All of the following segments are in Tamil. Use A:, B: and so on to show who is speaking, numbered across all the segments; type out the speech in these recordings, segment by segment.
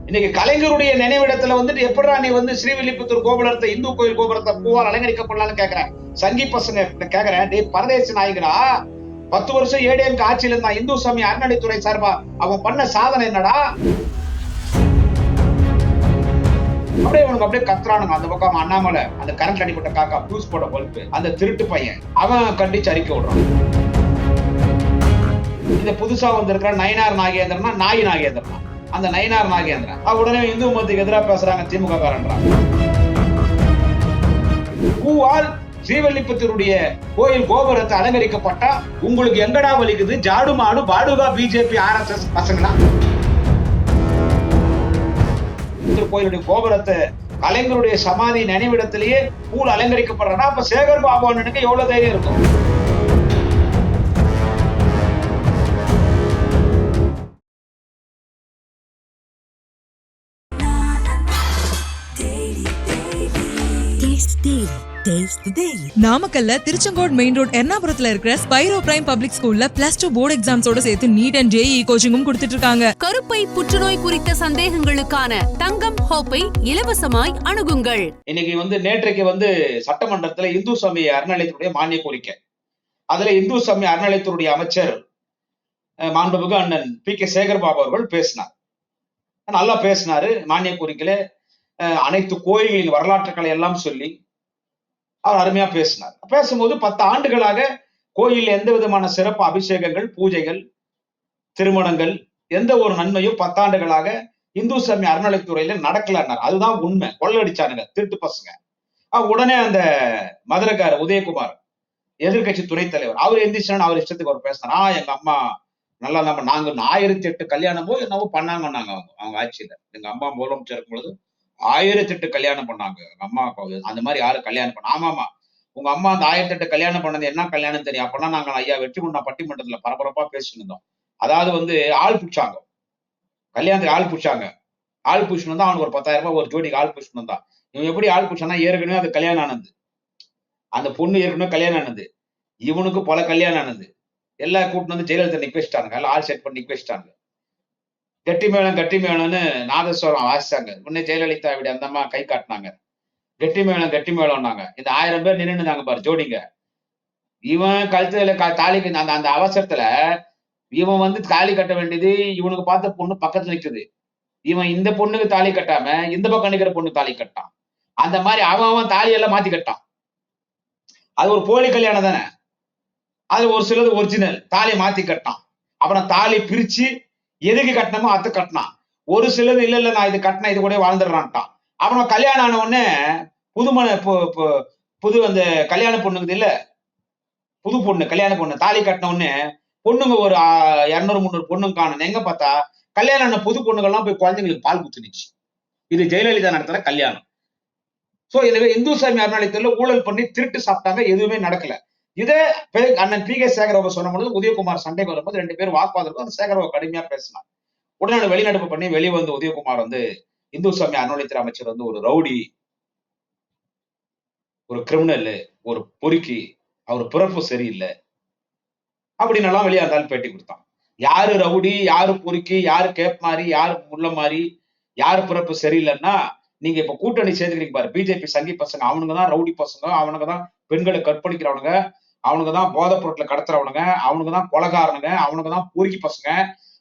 A: இன்னைக்கு கலைஞருடைய நினைவிடத்துல வந்துட்டு எப்படா நீ வந்து ஸ்ரீவில்லிபுத்தூர் கோபுரத்தை இந்து கோயில் கோபுரத்தை பூவால் அலங்கரிக்கப்படலாம்னு கேக்குறேன். சங்கி பசங்க கேக்குறேன், டேய் பரதேசி நாயகனா, 10 வருஷம் ஏடிஎம்கே ஆட்சியில இருந்தான். இந்து சமய அறநிலைத்துறை சார்பா அவன் பண்ண சாதனை என்னடா? அப்படியே அவனுக்கு அப்படியே கத்துறானுங்க. அந்த பக்கம் அண்ணாமலை, அந்த கரண்ட் அடிப்பட்ட காக்கா, பூஸ் போட பல்பு, அந்த திருட்டு பையன், அவன் கண்டிச்சு அறிக்கை விடுறான். இந்த புதுசா வந்திருக்கிற நயினார் நாகேந்திரனா நாய் நாகேந்திரனா, அந்த நயினார் நாகேந்திரன் உடனே இந்து மதத்துக்கு எதிராக பேசுறாங்க திமுக காரன்றாங்க. பூவால் ஸ்ரீவில்லிபுத்தூருடைய கோயில் கோபுரத்தை அலங்கரிக்கப்பட்டா உங்களுக்கு எங்கடா வலிக்குது? ஜாடு மாடு பாடுகா பிஜேபி ஆர்எஸ்எஸ் பசங்களா? கோயிலுடைய கோபுரத்தை கலைஞருடைய சமாதி நினைவிடத்திலேயே பூல் அலங்கரிக்கப்படுறா, அப்ப சேகர் பாபு அண்ணனுக்கு எவ்வளவு தைரியம் இருக்கும்?
B: நாமக்கல்ல திருச்செங்கோடு மெயின் ரோட் எர்ணாபுரத்துல இருக்கிற ஸ்பைரோ பிரைம் பப்ளிக் ஸ்கூல்ல +2 போர்டு எக்ஸாம்ஸோட சேர்த்து நீட் அண்ட் ஜேஇ கோச்சிங்கும் கொடுத்துட்டு இருக்காங்க.
C: கருப்பை புற்றுநோய் குறித்த சந்தேகங்களுக்கான தங்கம் ஹோப்பை இலவசமாய் அணுகுங்கள்.
A: இன்னைக்கு வந்து நேற்றைக்கு வந்து சட்டமன்றத்துல இந்து சமய அறநிலையத்துடைய மானிய கோரிக்கை, அதுல இந்து சமய அறநிலையத்துடைய அமைச்சர் மாண்புமிகு அண்ணன் பி.கே. சேகர் பாபு அவர்கள் பேசினார். நல்லா பேசினாரு. மானிய கோரிக்கையில அனைத்து கோயில்களின் வரலாற்றுகளை எல்லாம் சொல்லி அவர் அருமையா பேசினார். பேசும்போது 10 ஆண்டுகளாக கோயில் எந்த விதமான சிறப்பு அபிஷேகங்கள், பூஜைகள், திருமணங்கள், எந்த ஒரு நன்மையும் 10 ஆண்டுகளாக இந்து சமய அறநிலைத்துறையில நடக்கலன்னார். அதுதான் உண்மை. கொள்ளடிச்சானுங்க திருட்டு பசங்க. உடனே அந்த மதுரைக்காரர் உதயகுமார், எதிர்கட்சி துணைத் தலைவர், அவர் எந்திரிச்சான்னு அவர் இஷ்டத்துக்கு அவர் பேசினார். எங்க அம்மா நல்லா நம்ம நாங்க 1008 கல்யாணமோ என்னவோ பண்ணாங்கன்னாங்க அவங்க ஆட்சியில. எங்க அம்மா முதலமைச்சர் இருக்கும் பொழுது 1008 கல்யாணம் பண்ணாங்க. எங்க அம்மா அந்த மாதிரி யாரும் கல்யாணம் பண்ண? ஆமாமா, உங்க அம்மா அந்த 1008 கல்யாணம் பண்ணது என்ன கல்யாணம் தெரியும்? அப்பெல்லாம் நாங்க ஐயா வெற்றிகுண்டா பட்டிமன்றத்துல பரபரப்பா பேசிட்டு இருந்தோம். அதாவது வந்து ஆள் புடிச்சாங்க, கல்யாணத்துக்கு ஆள் புடிச்சாங்க. ஆள் புடிச்சுன்னு வந்தா அவனுக்கு ஒரு 10,000 ரூபாய் ஒரு ஜோடிக்கு ஆள் புடிச்சுன்னு வந்தான். இவன் எப்படி ஆள் புடிச்சானா, ஏற்கனவே அது கல்யாணம் ஆனது, அந்த பொண்ணு ஏற்கனவே கல்யாணம் ஆனது, இவனுக்கு பல கல்யாணம் ஆனது. எல்லா கூட்டிட்டு வந்து ஜெயலலிதா நிக்க வச்சுட்டாங்க. எல்லாம் ஆள் செட் பண்ணி நிக்க வச்சுட்டாங்க. கெட்டி மேளம்னு நாதஸ்வரம் வாசிச்சாங்க. உடனே ஜெயலலிதா இப்படி அந்த அம்மா கை காட்டினாங்க. கெட்டி மேளம்னாங்க. இந்த 1000 பேர் நின்னுதாங்க பாரு ஜோடிங்க. இவன் கழுத்துல தாலி அந்த அவசரத்துல இவன் வந்து தாலி கட்ட வேண்டியது, இவனுக்கு பார்த்த பொண்ணு பக்கத்துல நிக்குது. இவன் இந்த பொண்ணுக்கு தாலி கட்டாம இந்த பக்கம் நிக்கிற பொண்ணு தாலி கட்டான். அந்த மாதிரி அவன் தாலியெல்லாம் மாத்தி கட்டான். அது ஒரு போலி கல்யாணம் தானே. அது ஒரு சிலது ஒரிஜினல். தாலி மாத்தி கட்டான். அப்புறம் தாலி பிரிச்சு எதுக்கு கட்டணமோ அது கட்டினான். ஒரு சிலது இல்ல நான் இது கட்டின இது கூட வாழ்ந்துடுறான்ட்டான். அப்புறம் கல்யாணம் ஆன உடனே புது அந்த கல்யாண பொண்ணுக்குது இல்ல, புது பொண்ணு கல்யாண பொண்ணு தாலி கட்டின உடனே பொண்ணுங்க ஒரு 200 300 பொண்ணுங்க காணும். எங்க பார்த்தா கல்யாணம் ஆன புது பொண்ணுங்கள்லாம் போய் குழந்தைங்களுக்கு பால் குத்துனுச்சு. இது ஜெயலலிதா நடத்துற கல்யாணம். சோ எனவே இந்து சமய அறநிலையத்துல ஊழல் பண்ணி திருட்டு சாப்பிட்டாங்க, எதுவுமே நடக்கல. இதே அண்ணன் பி.கே. சேகர்பாபு சொன்ன பொழுது உதயகுமார் சண்டை வரும்போது 2 பேரும் வாக்குவாதம், அந்த சேகர்பாபு கடுமையா பேசினார். உடனே வெளிநடப்பு பண்ணி வெளியே வந்து உதயகுமார் வந்து இந்து சமய அறநிலையத்துறை அமைச்சர் வந்து ஒரு ரவுடி, ஒரு கிரிமினல், ஒரு பொறுக்கி, அவர் பிறப்பு சரியில்லை அப்படின்னு எல்லாம் வெளியே இருந்தாலும் பேட்டி கொடுத்தான். யாரு ரவுடி, யாரு பொறுக்கி, யாரு கேப் மாறி, யாரு முள்ள மாறி, யாரு பிறப்பு சரியில்லைன்னா நீங்க இப்ப கூட்டணி சேர்ந்துக்கிறீங்க பாரு பிஜேபி சங்கி பசங்க, அவனுங்கதான் ரவுடி பசங்க, அவனுங்கதான் பெண்களை கற்பழிக்கிறவனுங்க, அவனுக்குதான் போதைப் பொருட்களை கடத்துறவனுங்க, அவனுக்குதான் கொலைகாரனுங்க, அவனுக்குதான் பொறுக்கி பசங்க,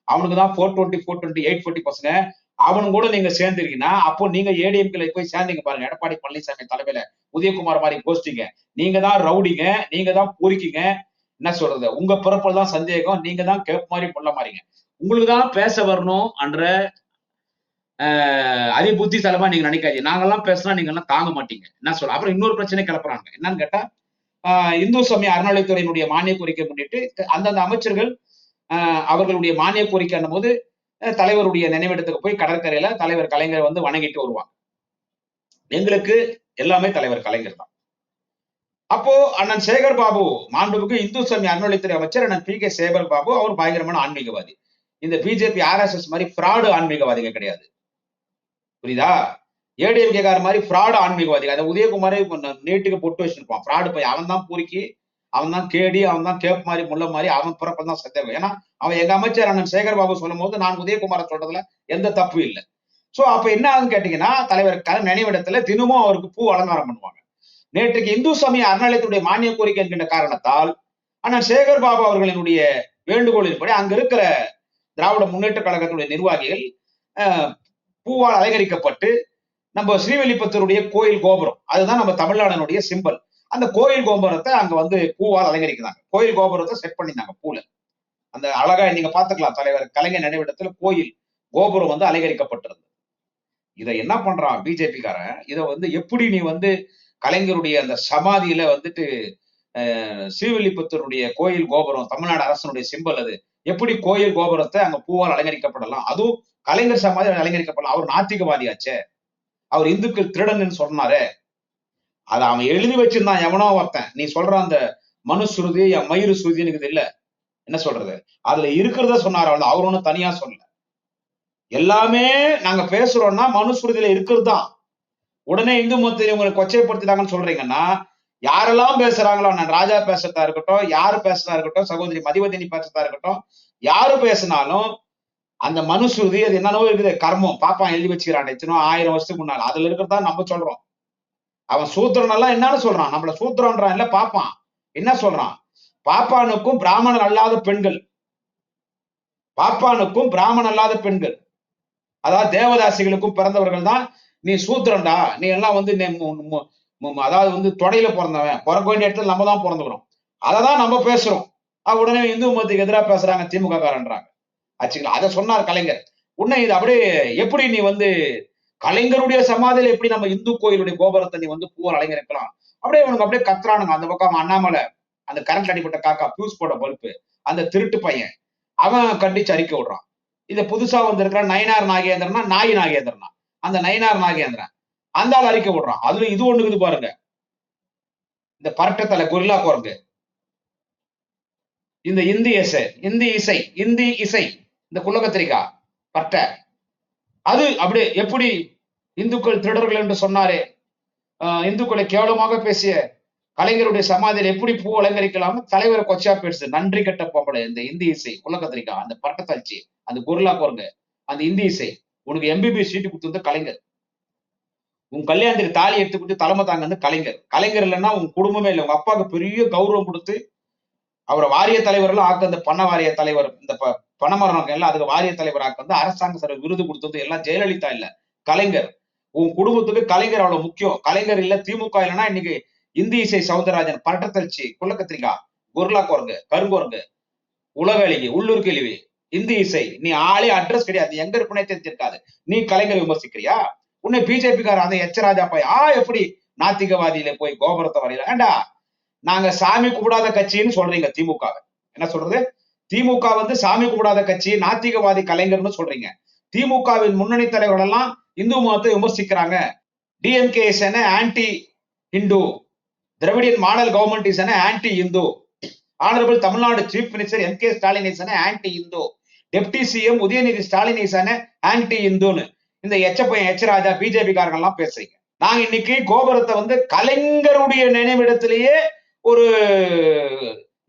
A: அவனுக்குதான் 420 420 840 பசங்க. அவனு கூட நீங்க சேர்ந்துருக்கீங்கன்னா அப்போ நீங்க ஏடிஎம்கே போய் சேர்ந்தீங்க பாருங்க. எடப்பாடி பழனிசாமி தலைமையில உதயகுமார் மாதிரி கோஷ்டிங்க. நீங்க தான் ரவுடிங்க, நீங்க தான் பொறுக்கிங்க. என்ன சொல்றது, உங்க பிறப்புல தான் சந்தேகம், நீங்க தான் கேப் மாதிரி புள்ள மாறிங்க. உங்களுக்கு தான் பேச வரணும் என்ற புத்திசாலமா நீங்க நினைக்காதீங்க. நாங்கெல்லாம் பேசினா நீங்க எல்லாம் தாங்க மாட்டீங்க. என்ன சொல்ற. அப்புறம் இன்னொரு பிரச்சனை கிளப்புறாங்க. என்னன்னு கேட்டா, இந்து சமய அறநிலையத்துறையினுடைய மானிய கோரிக்கை முன்னிட்டு அந்தந்த அமைச்சர்கள் அவர்களுடைய மானிய கோரிக்கை போது தலைவருடைய நினைவிடத்துக்கு போய் கடற்கரையில தலைவர் கலைஞர் வந்து வணங்கிட்டு வருவாங்க. எங்களுக்கு எல்லாமே தலைவர் கலைஞர் தான். அப்போ அண்ணன் சேகர் பாபு, மாண்புமிகு இந்து சமய அறநிலையத்துறை அமைச்சர் அண்ணன் பி.கே. சேகர் பாபு, அவர் பயங்கரமான ஆன்மீகவாதி. இந்த பிஜேபி ஆர்எஸ்எஸ் மாதிரி ஃப்ராடு ஆன்மீகவாதிங்க கிடையாது. புரியுதா? ஏடிஎம்கே கார மாதிரி ஃப்ராடு ஆன்மீகவாதி. அதை உதயகுமாரே நீட்டுக்கு பொட்டு வச்சிருப்பான். ஃப்ராடு போய் அவன் தான் பூரிக்கி, அவன் தான் கேடி, அவன் தான் கேப் மாதிரி முள்ள மாதிரி, அவன் பிறப்ப தான் சந்தேகம். ஏன்னா அவன் எங்க அமைச்சர் அண்ணன் சேகர் பாபு சொல்லும் போது நான் உதயகுமார சொல்றதுல எந்த தப்பு இல்லை. சோ அப்ப என்ன ஆகுதுன்னு கேட்டீங்கன்னா, தலைவர் நினைவிடத்துல தினமும் அவருக்கு பூ அலங்காரம் பண்ணுவாங்க. நேற்றைக்கு இந்து சமய அறநிலையத்துடைய மானிய கோரிக்கை என்கின்ற காரணத்தால் அண்ணன் சேகர் பாபு அவர்களினுடைய வேண்டுகோளின்படி அங்க இருக்கிற திராவிட முன்னேற்ற கழகத்துடைய நிர்வாகிகள் பூவால் அலங்கரிக்கப்பட்டு நம்ம ஸ்ரீவில்லிபுத்தூருடைய கோயில் கோபுரம், அதுதான் நம்ம தமிழ்நாடனுடைய சிம்பல். அந்த கோயில் கோபுரத்தை அங்க வந்து பூவால் அலங்கரிக்கிறாங்க. கோயில் கோபுரத்தை செட் பண்ணிருந்தாங்க பூல. அந்த அழகா நீங்க பாத்துக்கலாம், தலைவர் கலைஞர் நினைவிடத்துல கோயில் கோபுரம் வந்து அலங்கரிக்கப்பட்டிருந்தது. இதை என்ன பண்றான் பிஜேபி காரன், இதை வந்து எப்படி நீ வந்து கலைஞருடைய அந்த சமாதியில வந்துட்டு ஸ்ரீவில்லிபுத்தூருடைய கோயில் கோபுரம் தமிழ்நாடு அரசனுடைய சிம்பல், அது எப்படி கோயில் கோபுரத்தை அங்க பூவால் அலங்கரிக்கப்படலாம், அதுவும் கலைஞர் சமாதி அலங்கரிக்கப்படலாம்? அவர் நாத்திகவாதியாச்சே, அவர் இந்துக்கள் திருடன்னு சொன்னாரு, அதை அவன் எழுதி வச்சிருந்தான் எவனோ ஒருத்தன். நீ சொல்ற அந்த மனுஸ்ருதி மயிறு சுருதின்னு இல்ல, என்ன சொல்றது, அதுல இருக்கிறத சொன்னார். அவர் ஒண்ணும் தனியா சொல்லல. எல்லாமே நாங்க பேசுறோம்னா மனுஸ்ருதியில இருக்கிறது தான். உடனே இந்து மதத்தை உங்களுக்கு கொச்சைப்படுத்திட்டாங்கன்னு சொல்றீங்கன்னா, யாரெல்லாம் பேசுறாங்களோ, நான் ராஜா பேசுறதா இருக்கட்டும், யாரு பேசுறதா இருக்கட்டும், சகோதரி மதிவதினி பேசுறதா இருக்கட்டும், யாரு பேசினாலும் அந்த மனுஸ்ருதி அது என்னன்னோ இருக்குது, கர்மம் பாப்பான் எழுதி வச்சுக்கிறான் எத்தனோ 1000 வருஷத்துக்கு முன்னால, அதுல இருக்கிறதா நம்ம சொல்றோம். அவன் சூத்திரன் எல்லாம் என்னன்னு சொல்றான், நம்மள சூத்திரன்றான் இல்ல, பாப்பான் என்ன சொல்றான், பாப்பானுக்கும் பிராமணர் அல்லாத பெண்கள், பாப்பானுக்கும் பிராமணன் அல்லாத பெண்கள், அதாவது தேவதாசிகளுக்கும் பிறந்தவர்கள் தான் நீ சூத்திரன்டா, நீ எல்லாம் வந்து அதாவது வந்து தொடையில பிறந்தவன், பிறக்க வேண்டிய இடத்துல நம்ம தான் பிறந்துக்கிறோம், அததான் நம்ம பேசுறோம். உடனே இந்து மதத்துக்கு எதிராக பேசுறாங்க திமுக காரன்றாங்க. ஆச்சுங்களா, அதை சொன்னார் கலைஞர். உன்னை இது அப்படியே எப்படி நீ வந்து கலைஞருடைய சமாதியில எப்படி நம்ம இந்து கோயிலுடைய கோபுரத்தை நீ வந்து பூவால் அலங்கரிக்கலாம், அப்படியே அவனுக்கு அப்படியே கத்துறானுங்க. அந்த பக்கம் அண்ணாமலை, அந்த கரண்ட் அடிப்பட்ட காக்கா, பியூஸ் போட பல்பு, அந்த திருட்டு பையன், அவன் கண்டிச்சு அறிக்கை விடுறான். இத புதுசா வந்திருக்கிற நயினார் நாகேந்திரனா, நாய் நாகேந்திரனா, அந்த நயினார் நாகேந்திரன் அந்த ஆள் அறிக்கை விடுறான். அதுல இது ஒண்ணுக்குது பாருங்க, இந்த பரட்டத்தலை கொரில்லா குரங்கு, இந்த இந்தி இசை இந்த குலகத்திரிக்கா பட்ட, அது அப்படியே எப்படி இந்துக்கள் திருடர்கள் என்று சொன்னாரே, இந்துக்களை கேவலமாக பேசிய கலைஞருடைய சமாதியில் எப்படி பூ அலங்கரிக்கலாம், தலைவரை கொச்சா பேசுது. நன்றி கட்ட பொம்பளை இந்த இந்தி இசை குலகத்திரிக்கா, அந்த பட்டத்தாச்சி, அந்த கொரில்லா குரங்கு, அந்த இந்தி இசை, உனக்கு எம்பிபிஎஸ் சீட்டு கொடுத்து கலைஞர், உன் கல்யாணத்துக்கு தாலி எடுத்துக்கிட்டு தலைமை தாங்க கலைஞர். கலைஞர் இல்லைன்னா உங்க குடும்பமே இல்லை. உங்க அப்பாவுக்கு பெரிய கௌரவம் கொடுத்து அவரை வாரிய தலைவர்கள் ஆக்க, அந்த பண்ண வாரிய தலைவர், இந்த பணமரணம் எல்லாம் அதுக்கு வாரிய தலைவர் ஆக்க வந்து அரசாங்க சார் விருது கொடுத்தது எல்லாம் ஜெயலலிதா இல்ல, கலைஞர். உன் குடும்பத்துக்கு கலைஞர் அவ்வளவு முக்கியம். கலைஞர் இல்ல, திமுக இல்லைன்னா இன்னைக்கு இந்தி இசை சவுந்தரராஜன், பரட்டத்தழ்ச்சி, குள்ளக்கத்திரிக்கா, குர்லா குரங்கு, கருங்குரங்கு, உலகழிவு, உள்ளூர் கேள்வி, இந்தி இசை, நீ ஆளே அட்ரஸ் கிடையாது, எங்க இருப்பனே தெரிஞ்சிருக்காது. நீ கலைஞர் விமர்சிக்கிறியா? உன்னை பிஜேபி கார அந்த எச்சராஜா போய் எப்படி நாத்திகவாதியில போய் கோபுரத்தை வரையில ஏண்டா, நாங்க சாமி கும்பிடாத கட்சின்னு சொல்றீங்க திமுக. என்ன சொல்றது, திமுக வந்து சாமி கும்பிடாத கட்சி, நாத்திகவாதி கலைஞர்னு சொல்றீங்க. திமுகவின் முன்னணி தலைவர்கள் எல்லாம் இந்து மதத்தை விமர்சிக்கிறாங்க. DMK is an anti Hindu, Dravidian model government is an anti Hindu, honourable Tamil Nadu chief minister M K Stalin is an anti Hindu, deputy CM Udhayanidhi Stalin is an anti இந்துன்னு இந்த எச்சராஜா பிஜேபி காரங்க எல்லாம் பேசுறீங்க. நாங்க இன்னைக்கு கோபுரத்தை வந்து கலைஞருடைய நினைவிடத்திலேயே ஒரு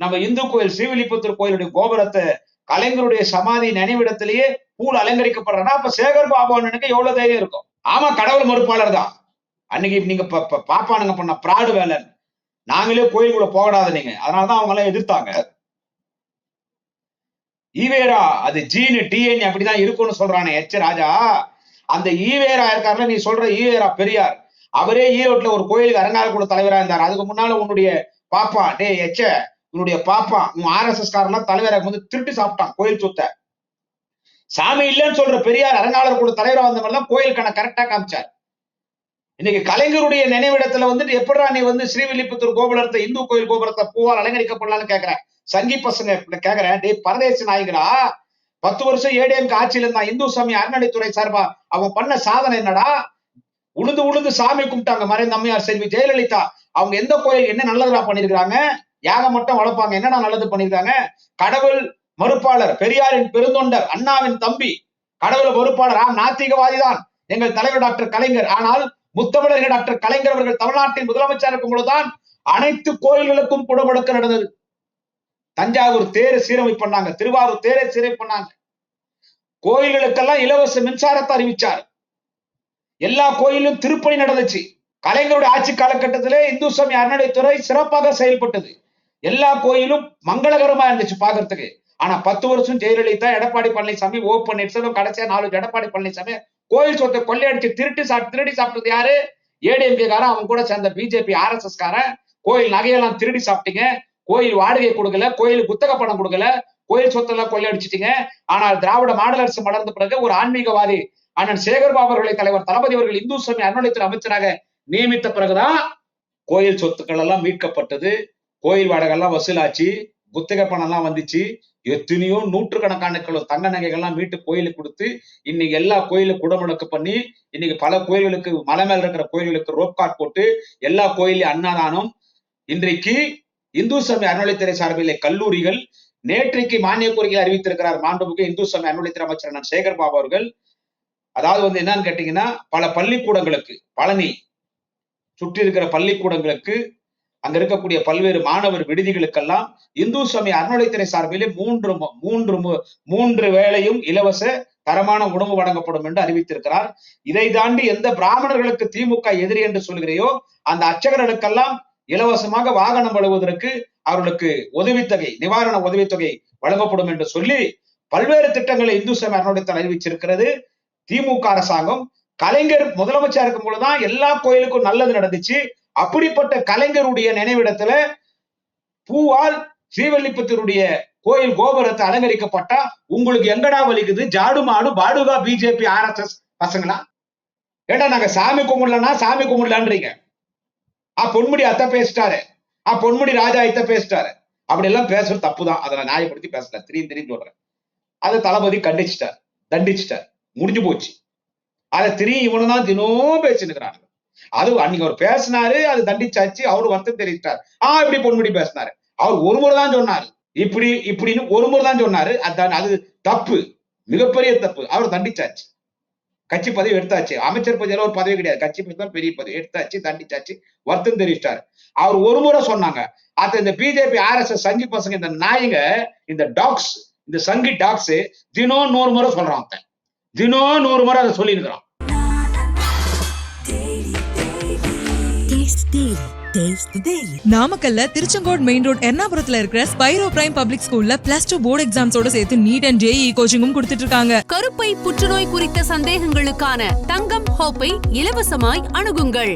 A: நம்ம இந்து கோயில் ஸ்ரீவில்லிபுத்தூர் கோயிலுடைய கோபுரத்தை கலைஞருடைய சமாதி நினைவிடத்திலேயே பூல் அலங்கரிக்கப்படுறா, அப்ப சேகர் பாபு அண்ணனுக்கு எவ்வளவு தைரியம் இருக்கும்? ஆமா, கடவுள் மறுப்பாளர் தான். அன்னைக்கு நீங்க பாப்பானுங்க பண்ண பிராடு வேலை, நாங்களே கோயிலுக்குள்ள போகடாத நீங்க, அதனாலதான் அவங்க எல்லாம் எதிர்த்தாங்க. ஈவேரா அது ஜீனு டிஎன்ஏ அப்படிதான் இருக்கும்னு சொல்றானே ராஜா, அந்த ஈவேரா இருக்காருல, நீ சொல்ற ஈவேரா பெரியார், அவரே ஈரோட்ல ஒரு கோயிலுக்கு அரங்காலக்குழு தலைவரா இருந்தார். அதுக்கு முன்னால உன்னுடைய பாப்பா உன்னுடைய பாப்பா உன் RSS காரெல்லாம் தலைவராக வந்து திருட்டு சாப்பிட்டான் கோயில் சொத்த. சாமி இல்லைன்னு சொல்ற பெரியார் அரங்காளர் குழு தலைவரா வந்த மாதிரிதான் கோயிலுக்கான கரெக்டா காமிச்சார். இன்னைக்கு கலைஞருடைய நினைவிடத்துல வந்துட்டு எப்படா நீ வந்து ஸ்ரீவில்லிபுத்தூர் கோபுரத்தை இந்து கோயில் கோபுரத்தை பூவால் அலங்கரிக்கப்படலாம்னு கேக்குறேன். சங்கி பசங்க கேக்குறேன், டே பரதேசி நாயகரா, 10 வருஷம் ஏடிஎம்கே ஆட்சியில இருந்தா இந்து சமய அறநிலைத்துறை சார்பா அவன் பண்ண சாதனை என்னடா? உழுந்து சாமி கும்பிட்டாங்க மறைந்த அம்மையார் செல்வி ஜெயலலிதா. அவங்க எந்த கோயில் என்ன நல்லதா பண்ணிருக்காங்க? யாகம் மட்டும் வளர்ப்பாங்க, என்னடா நல்லது பண்ணிருக்காங்க? கடவுள் மறுப்பாளர், பெரியாரின் பெருந்தொண்டர், அண்ணாவின் தம்பி, கடவுள் மறுப்பாளர், நாத்திகவாதிதான் எங்கள் தலைவர் டாக்டர் கலைஞர். ஆனால் முத்தமிழர்கள் டாக்டர் கலைஞர் அவர்கள் தமிழ்நாட்டின் முதலமைச்சர் இருக்கும் பொழுதுதான் அனைத்து கோயில்களுக்கும் குடமுழுக்கு நடந்தது. தஞ்சாவூர் தேரை சீரமைப்பு பண்ணாங்க, திருவாரூர் தேரை சீரமைப்பு பண்ணாங்க, கோயில்களுக்கெல்லாம் இலவச மின்சாரத்தை அறிவிச்சார். எல்லா கோயிலும் திருப்பணி நடந்துச்சு. கலைஞருடைய ஆட்சி காலகட்டத்திலே இந்து சமய அறநிலைத்துறை சிறப்பாக செயல்பட்டது. எல்லா கோயிலும் மங்களகரமா இருந்துச்சு பாக்குறதுக்கு. ஆனா 10 வருஷம் ஜெயலலிதா, எடப்பாடி பழனிசாமி, ஓ பன்னீர்செல்வம், கடைசியா 4 எடப்பாடி பழனிசாமி கோயில் சொத்தை கொள்ளையடிச்சு திருடி சாப்பிட்டது யாரு? ஏடிஎம்கே காரன், அவன் கூட சேர்ந்த பிஜேபி RSS காரன். கோயில் நகையெல்லாம் திருடி சாப்பிட்டீங்க, கோயில் வாடகை கொடுக்கல, கோயில் புத்தக பணம் கொடுக்கல, கோயில் சொத்தெல்லாம் கொள்ளையடிச்சிட்டீங்க. ஆனால் திராவிட மாடல் அரசு மலர்ந்த பிறகு ஒரு ஆன்மீகவாதி அண்ணன் சேகர்பாபு அவர்களை தலைவர் தளபதி அவர்கள் இந்து சமய அறநிலையத்துறை அமைச்சராக நியமித்த பிறகுதான் கோயில் சொத்துக்கள் எல்லாம் மீட்கப்பட்டது, கோயில் வாடகை எல்லாம் வசூலாச்சு, புத்தக பணம் எல்லாம் வந்துச்சு. எத்தனையோ நூற்றுக்கணக்கான கிலோ தங்க நகைகள்லாம் மீட்டு கோயிலுக்கு கொடுத்து இன்னைக்கு எல்லா கோயிலும் குடமுடக்கு பண்ணி இன்னைக்கு பல கோயில்களுக்கு மலை மேல இருக்கிற கோயில்களுக்கு ரோப் கார்ட் போட்டு எல்லா கோயிலையும் அன்னதானம். இன்றைக்கு இந்து சமய அறநிலையத்துறை சார்பில் கல்லூரிகள் நேற்றைக்கு மானிய கோரிக்கை அறிவித்திருக்கிறார் மாண்புமிகு இந்து சமய அறநிலையத்துறை அமைச்சர் அண்ணன் சேகர்பாபு அவர்கள். அதாவது என்னன்னு கேட்டீங்கன்னா, பல பள்ளிக்கூடங்களுக்கு, பழனி சுற்றி இருக்கிற பள்ளிக்கூடங்களுக்கு, அங்க இருக்கக்கூடிய பல்வேறு மாணவர் விடுதிகளுக்கெல்லாம் இந்து சமய அறநிலையத்துறை சார்பிலே மூன்று வேளையும் இலவச தரமான உணவு வழங்கப்படும் என்று அறிவித்திருக்கிறார். இதை தாண்டி எந்த பிராமணர்களுக்கு திமுக எதிரி என்று சொல்கிறையோ அந்த அர்ச்சகர்களுக்கெல்லாம் இலவசமாக வாகனம் வழங்குவதற்கு அவர்களுக்கு உதவித்தொகை, நிவாரண உதவித்தொகை வழங்கப்படும் என்று சொல்லி பல்வேறு திட்டங்களை இந்து சமய அறநிலையத்துறை அறிவிச்சிருக்கிறது திமுக அரசாங்கம். கலைஞர் முதலமைச்சர் இருக்கும் பொழுதுதான் எல்லா கோயிலுக்கும் நல்லது நடந்துச்சு. அப்படிப்பட்ட கலைஞருடைய நினைவிடத்துல பூவால் ஸ்ரீவல்லிபுத்தூருடைய கோயில் கோபுரத்தை அலங்கரிக்கப்பட்டா உங்களுக்கு எங்கடா வலிக்குது? ஜாடு மாடு பாடுகா பிஜேபி RSS பசங்களா? ஏண்டா நாங்க சாமி கும்பிடலான்றீங்க. பொன்முடி அத்தை பேசிட்டாரு, பொன்முடி ராஜா இத்த பேசிட்டாரு. அப்படி எல்லாம் பேசுறது தப்புதான். அதை நான் நியாயப்படுத்தி பேசல, திடீர்னு சொல்றேன். அதை தளபதி கண்டிச்சிட்டார், தண்டிச்சிட்டார், முடிஞ்சு போச்சு. அதை இவனுதான் தினம் பேசினுக்கிறாங்க. அது அன்னைக்கு அவர் பேசினாரு, அது தண்டிச்சாச்சு, அவரு வருத்தம் தெரிவித்தார். இப்படி பொன்முடி பேசினாரு, அவர் ஒரு முறை தான் சொன்னாரு, இப்படின்னு ஒரு முறை தான் சொன்னாரு. அது தப்பு, மிகப்பெரிய தப்பு. அவர் தண்டிச்சாச்சு, கட்சி பதவி எடுத்தாச்சு. அமைச்சர் பதவியில ஒரு பதவி கிடையாது, கட்சி பதவி தான் பெரிய பதவி. எடுத்தாச்சு, தண்டிச்சாச்சு, வருத்தம் தெரிவித்தார். அவர் ஒரு முறை சொன்னாங்க. இந்த பிஜேபி RSS சங்கி பசங்க, இந்த நாய்ங்க, இந்த டாக்ஸ், இந்த சங்கி டாக்ஸ் தினம் 100 முறை சொல்றான். தினம் 100 முறை அதை சொல்லி இருக்கிறான்.
B: நாமக்கல்ல திருச்செங்கோடு மெயின் ரோட் எர்ணாபுரத்துல இருக்கிற ஸ்பைரோ பிரைம் பப்ளிக் ஸ்கூல்ல +2 போர்டு எக்ஸாம்ஸோட சேர்த்து நீட் அண்ட் JEE கோச்சிங்கும் கொடுத்துட்டு இருக்காங்க.
C: கருப்பை புற்றுநோய் குறித்த சந்தேகங்களுக்கான தங்கம் ஹோப்பை இலவசமாய் அணுகுங்கள்.